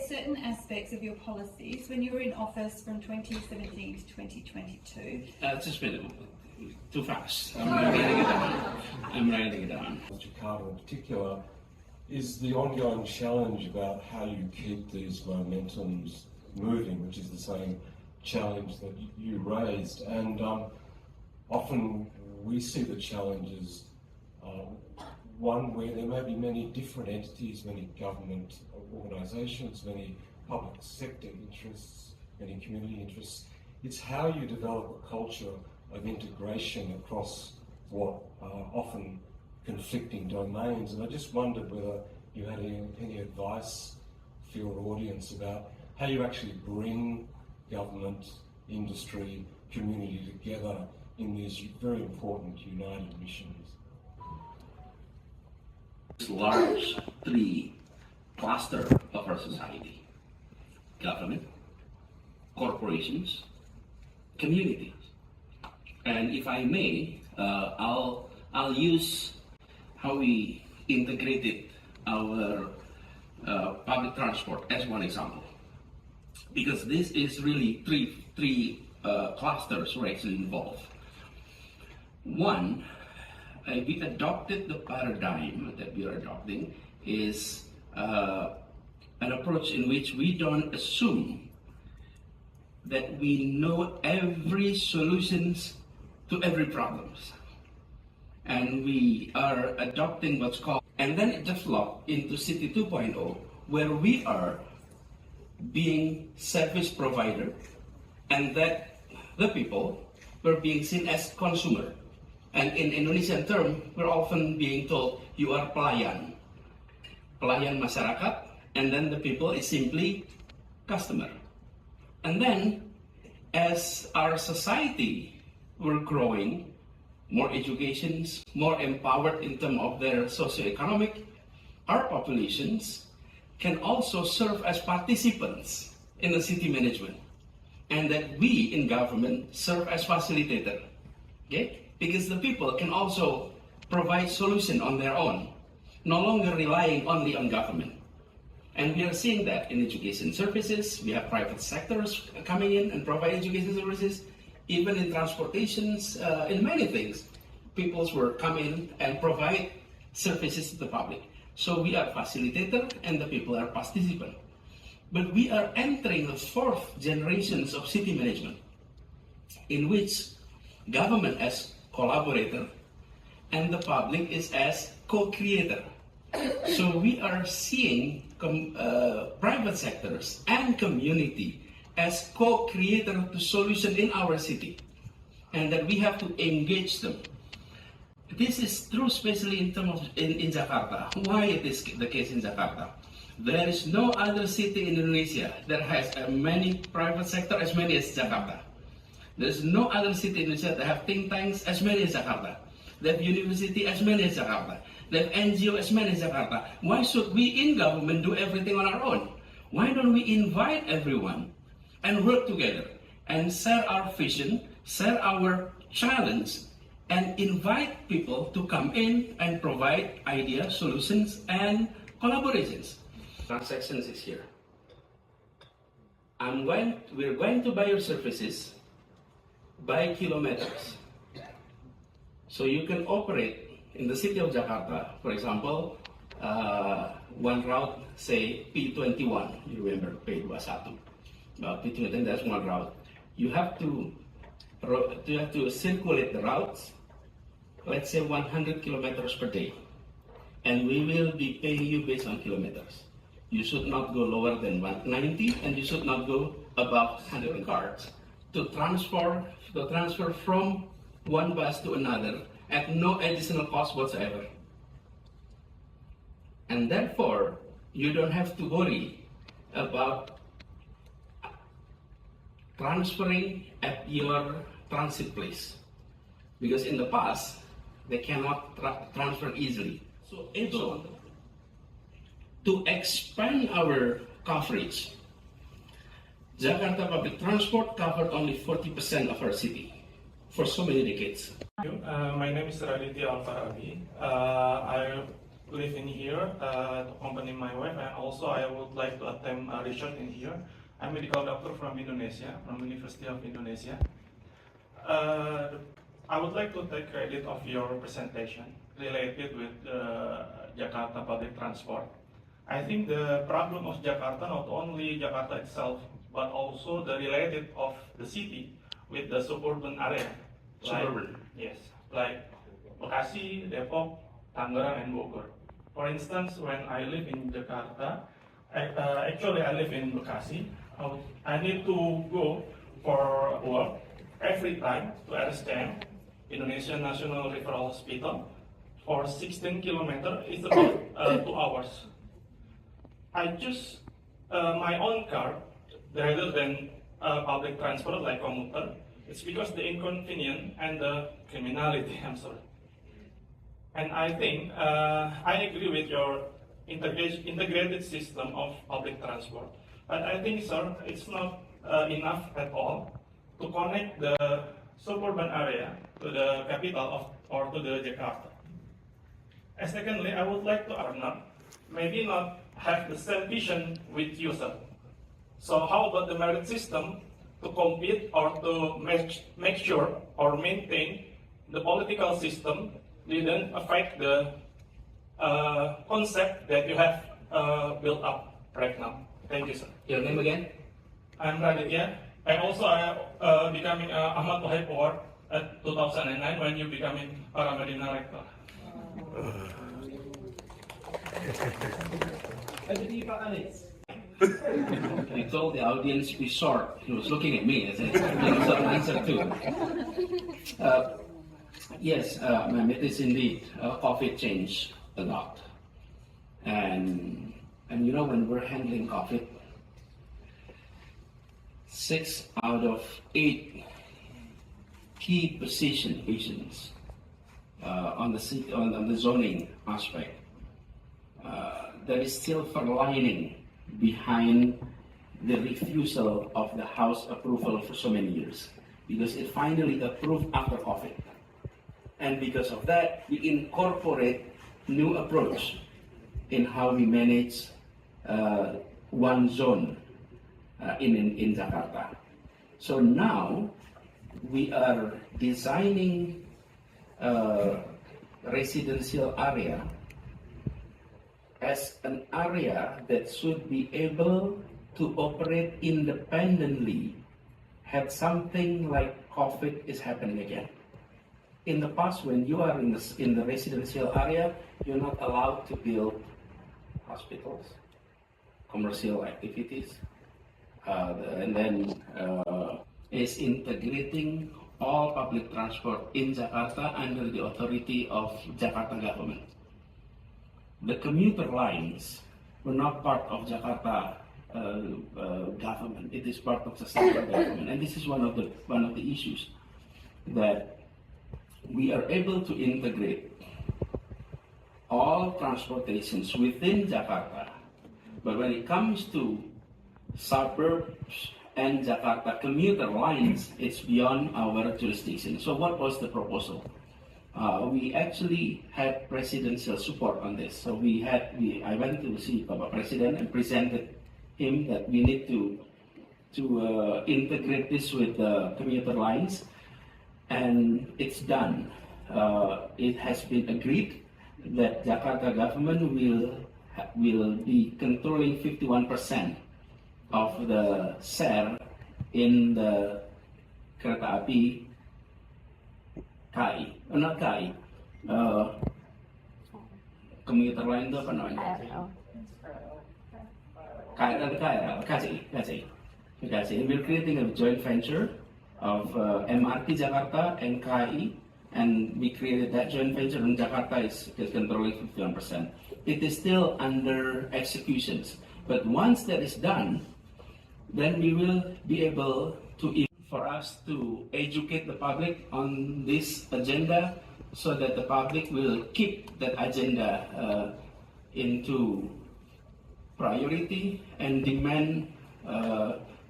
certain aspects of your policies when you were in office from 2017 to 2022? Just a minute. Too fast. I'm writing it down. Jakarta in particular is the ongoing challenge about how you keep these momentums moving, which is the same challenge that you raised. And often we see the challenges one where there may be many different entities, many government organisations, many public sector interests, many community interests. It's how you develop a culture of integration across what are often conflicting domains. And I just wondered whether you had any advice for your audience about how you actually bring government, industry, community together in these very important united missions. Large three cluster of our society: government, corporations, communities. And if I may, I'll use how we integrated our public transport as one example, because this is really three clusters were actually involved. One, we adopted the paradigm that we are adopting is an approach in which we don't assume that we know every solutions to every problems, and we are adopting what's called, and then it developed into City 2.0, where we are being service provider, and that the people were being seen as consumer. And in Indonesian term, we're often being told, you are pelayan masyarakat, and then the people is simply customer. And then, as our society were growing, more educations, more empowered in terms of their socioeconomic, our populations can also serve as participants in the city management, and that we in government serve as facilitator. Okay? Because the people can also provide solution on their own, no longer relying only on government. And we are seeing that in education services. We have private sectors coming in and provide education services, even in transportations, in many things. People will come in and provide services to the public. So we are facilitator and the people are participant. But we are entering the fourth generations of city management, in which government as collaborator and the public is as co-creator. So we are seeing private sectors and community as co-creator to solution in our city, and that we have to engage them. This is true, especially in terms of in Jakarta. Why it is the case in Jakarta? There is no other city in Indonesia that has as many private sector as many as Jakarta. There's no other city in Indonesia that have think tanks as many as Jakarta. They have university as many as Jakarta. They have NGO as many as Jakarta. Why should we in government do everything on our own? Why don't we invite everyone and work together and share our vision, share our challenge, and invite people to come in and provide ideas, solutions, and collaborations. Transactions is here. We're going to buy your services by kilometers. So you can operate in the city of Jakarta, for example, one route, say P21, you remember P21, P21, that's one route. You have to circulate the routes, let's say 100 kilometers per day, and we will be paying you based on kilometers. You should not go lower than 190, and you should not go above 100 cards to transfer from one bus to another at no additional cost whatsoever. And therefore, you don't have to worry about transferring at your transit place, because in the past, they cannot transfer easily. So able to expand our coverage, Jakarta public transport covered only 40% of our city for so many decades. My name is Raditya Alfarabi. I live in here to accompany my wife, and also I would like to attempt research in here. I'm a medical doctor from Indonesia, from University of Indonesia. I would like to take credit of your presentation related with Jakarta public transport. I think the problem of Jakarta, not only Jakarta itself, but also the related of the city with the suburban area. Suburban. Yes, like Bekasi, Depok, Tangerang, and Bogor. For instance, when I live in Jakarta, actually I live in Bekasi. I need to go for work every time to RSCM, Indonesian National Referral Hospital, for 16 kilometers. It's about 2 hours. I choose my own car rather than public transport like commuter. It's because the inconvenience and the criminality. I'm sorry. And I think I agree with your integrated system of public transport. But I think, sir, it's not enough at all to connect the suburban area to the capital or to the Jakarta. And secondly, I would like to Arnab, maybe not have the same vision with you, sir. So how about the merit system to compete or to make sure or maintain the political system didn't affect the concept that you have built up right now? Thank you, sir. Your name again? I'm Raditya. And also I becoming Ahmad Wahid Award at 2009 when you becoming Paramedic Director. I told the audience be short. He was looking at me as if there was an answer too. Yes, ma'am, it is indeed. COVID changed a lot. And you know, when we're handling COVID, 6 out of 8 key positions on the zoning aspect, there is silver lining behind the refusal of the House approval for so many years, because it finally approved after COVID. And because of that, we incorporate new approach in how we manage one zone in Jakarta. So now we are designing a residential area as an area that should be able to operate independently had something like COVID is happening again. In the past, when you are in the residential area, you're not allowed to build hospitals, commercial activities, and then is integrating all public transport in Jakarta under the authority of Jakarta government. The commuter lines were not part of Jakarta government. It is part of the central government, and this is one of the issues that we are able to integrate all transportations within Jakarta. But when it comes to suburbs and Jakarta commuter lines, it's beyond our jurisdiction. So what was the proposal? We actually had presidential support on this. So I went to see Bapak President and presented him that we need to integrate this with the commuter lines, and it's done. It has been agreed that Jakarta government will be controlling 51% of the share in the kereta api KAI, not KAI, commuter line itu apa namanya? KAI. We're creating a joint venture of MRT Jakarta and KAI, and we created that joint venture, and Jakarta is controlling 51%. It is still under executions, but once that is done, then we will be able to, for us to educate the public on this agenda, so that the public will keep that agenda into priority and demand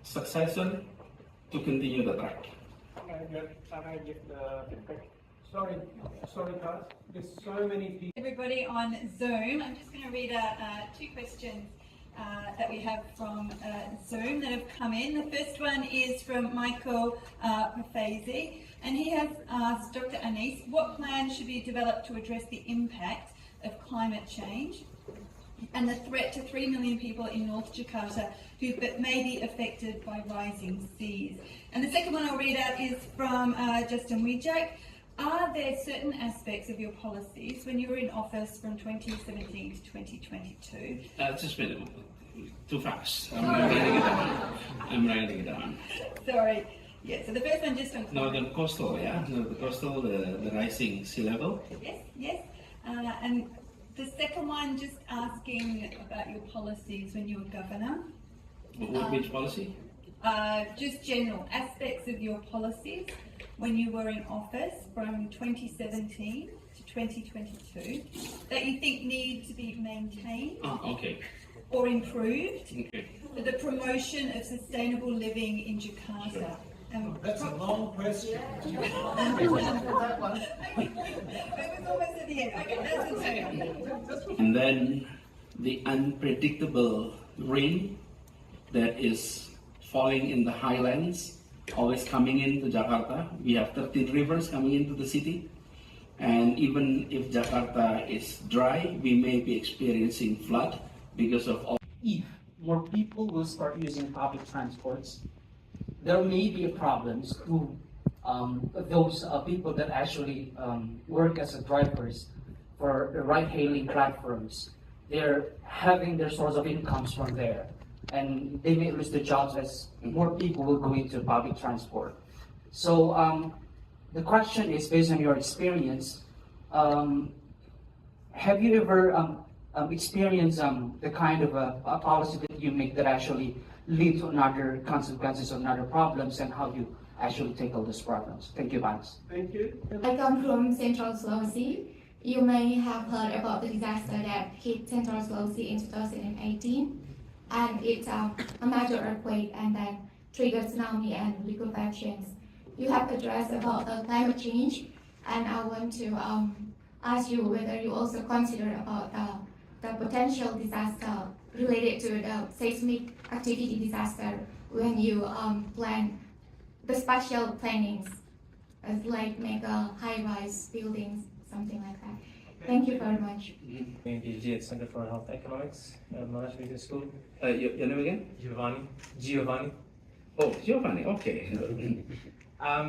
successor to continue the track. Can I give the feedback? Sorry, guys. There's so many people. Everybody on Zoom, I'm just going to read out two questions that we have from Zoom that have come in. The first one is from Michael Pafazi, and he has asked Dr. Anis, what plans should be developed to address the impact of climate change and the threat to 3 million people in North Jakarta who may be affected by rising seas? And the second one I'll read out is from Justin Wijak. Are there certain aspects of your policies when you were in office from 2017 to 2022? Just a minute. Too fast. I'm writing it down. Sorry. Yeah, so the first one just on No, the coastal, yeah? No, the coastal, the rising sea level. Yes. And the second one just asking about your policies when you were governor. Which policy? Just general aspects of your policies when you were in office from 2017 to 2022 that you think need to be maintained Okay. or improved Okay. for the promotion of sustainable living in Jakarta. That's a long question. It was almost at the end. Okay, that's the second. And then the unpredictable rain that is falling in the highlands, always coming into Jakarta. We have 13 rivers coming into the city. And even if Jakarta is dry, we may be experiencing flood because of all. If more people will start using public transports, there may be problems to those people that actually work as drivers for the ride-hailing platforms. They're having their source of incomes from there, and they may lose their jobs as more people will go into public transport. So the question is, based on your experience, have you ever experienced the kind of a policy that you make that actually lead to another consequences or another problems, and how you actually tackle these problems? Thank you, Vance. Thank you. I come from Central Sulawesi. You may have heard about the disaster that hit Central Sulawesi in 2018, and it's a major earthquake and then triggered tsunami and liquefaction. You have addressed about climate change, and I want to ask you whether you also consider about the potential disaster related to the seismic activity disaster when you plan the spatial plannings, as like make a high-rise buildings, something like that. Thank you very much. PhD at Center for Health Economics at Monash Business School. Your name again? Giovanni. Oh, Giovanni, okay.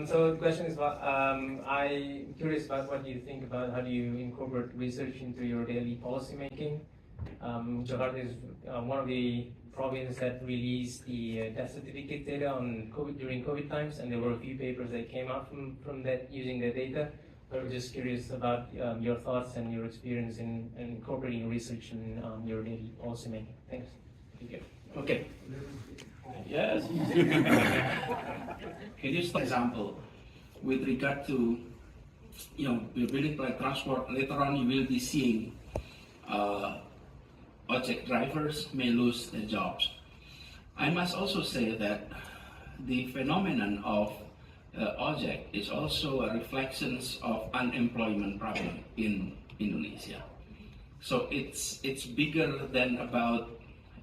So the question is, I'm curious about what you think about how do you incorporate research into your daily policy making. Jakarta is one of the provinces that released the death certificate data on COVID during COVID times, and there were a few papers that came out from that using the data. But we're just curious about your thoughts and your experience in incorporating research in your daily policy making. Thanks. Thank you. Okay. Yes. Can you start example with regard to, we're building public transport. Later on, you will be seeing ojek drivers may lose their jobs. I must also say that the phenomenon of ojek is also a reflection of unemployment problem in Indonesia. So it's bigger than about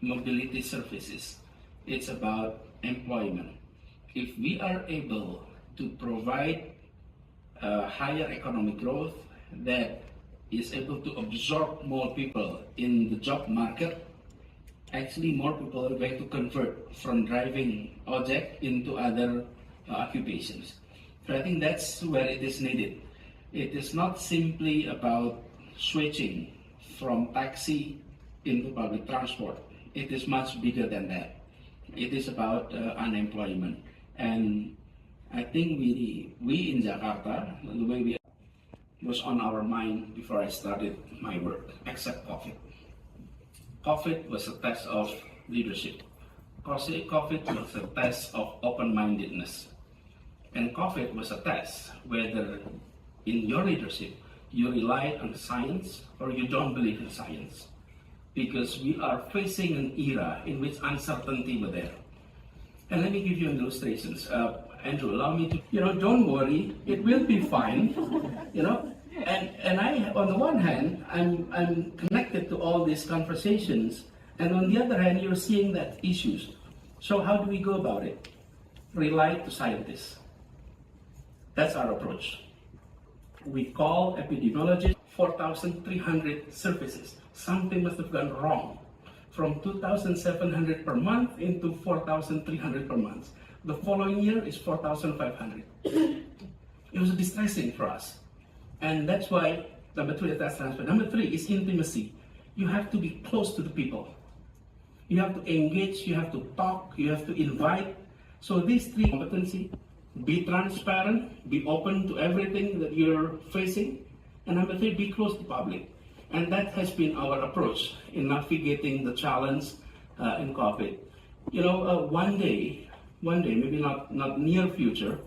mobility services. It's about employment. If we are able to provide higher economic growth that is able to absorb more people in the job market, actually more people are going to convert from driving ojek into other occupations. So I think that's where it is needed. It is not simply about switching from taxi into public transport. It is much bigger than that. It is about unemployment. And I think we in Jakarta, the way we was on our mind before I started my work, except COVID. COVID was a test of leadership. COVID was a test of open-mindedness. And COVID was a test whether in your leadership you rely on science or you don't believe in science. Because we are facing an era in which uncertainty was there. And let me give you an illustration. Andrew, allow me to, don't worry, it will be fine, And I, on the one hand, I'm connected to all these conversations, and on the other hand, you're seeing that issues. So how do we go about it? Rely to scientists. That's our approach. We call epidemiologists, 4,300 services. Something must have gone wrong. From 2,700 per month into 4,300 per month. The following year is 4,500. It was distressing for us. And that's why number 2 is task transfer. Number 3 is intimacy. You have to be close to the people. You have to engage, you have to talk, you have to invite. So these 3 competency, be transparent, be open to everything that you're facing. And number 3, be close to public. And that has been our approach in navigating the challenge in COVID. One day, maybe not near future,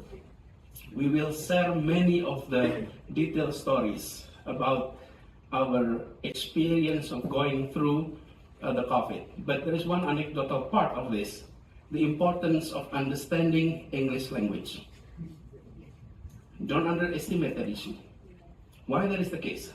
we will share many of the detailed stories about our experience of going through the COVID. But there is one anecdotal part of this, the importance of understanding English language. Don't underestimate that issue. Why that is the case?